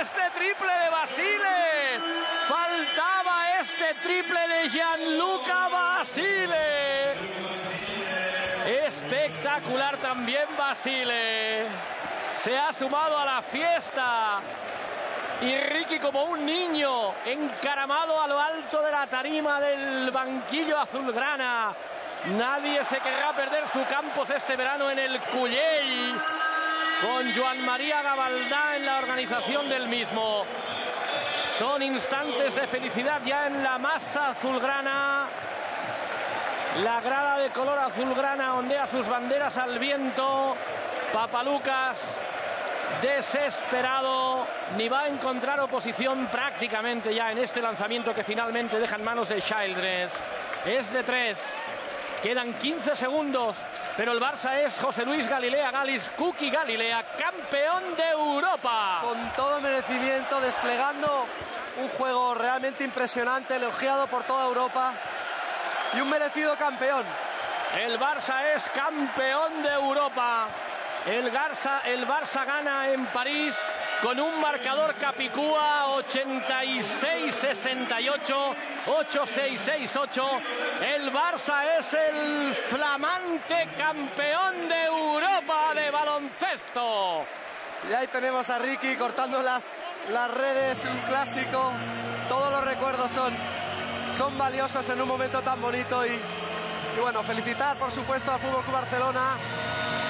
este triple de Basile. Faltaba este triple de Gianluca Basile. Espectacular también Basile. Se ha sumado a la fiesta. Y Ricky, como un niño encaramado a lo alto de la tarima del banquillo azulgrana. Nadie se querrá perder su campus este verano en el Cullell, con Joan María Gavaldà en la organización del mismo. Son instantes de felicidad ya en la masa azulgrana. La grada de color azulgrana ondea sus banderas al viento. Papalucas, desesperado, ni va a encontrar oposición prácticamente ya en este lanzamiento que finalmente deja en manos de Childress. Es de 3. Quedan 15 segundos, pero el Barça es José Luis Galilea Galis Cookie Galilea, campeón de Europa. Con todo merecimiento, desplegando un juego realmente impresionante, elogiado por toda Europa y un merecido campeón. El Barça es campeón de Europa. El Barça gana en París con un marcador capicúa 86-68, 8-6-6-8. El Barça es el flamante campeón de Europa de baloncesto. Y ahí tenemos a Ricky cortando las redes, un clásico. Todos los recuerdos son valiosos en un momento tan bonito y bueno, felicitar por supuesto al FC Barcelona.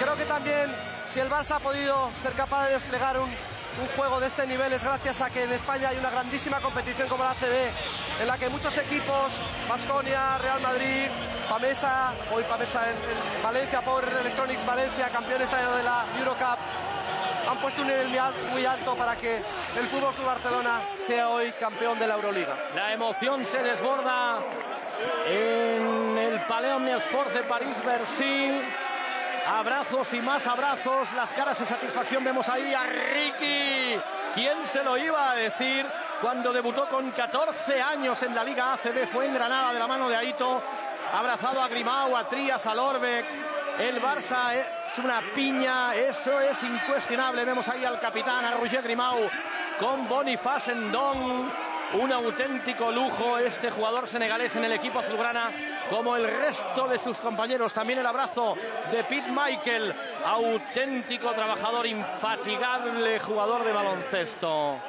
Creo que también si el Barça ha podido ser capaz de desplegar un juego de este nivel es gracias a que en España hay una grandísima competición como la ACB, en la que muchos equipos, Baskonia, Real Madrid, Pamesa, en Valencia, Power Electronics Valencia, campeones de la Eurocup, han puesto un nivel muy alto para que el FC Barcelona sea hoy campeón de la Euroliga. La emoción se desborda en el Palais Omnisports de París-Bercy. Abrazos y más abrazos, las caras de satisfacción. Vemos ahí a Ricky. ¿Quién se lo iba a decir cuando debutó con 14 años en la Liga ACB? Fue en Granada de la mano de Aito, abrazado a Grimau, a Trias, a Lorbeck. El Barça es una piña, eso es incuestionable. Vemos ahí al capitán, a Roger Grimau, con Boniface Ndong. Un auténtico lujo este jugador senegalés en el equipo azulgrana, como el resto de sus compañeros. También el abrazo de Pete Michael, auténtico trabajador, infatigable jugador de baloncesto.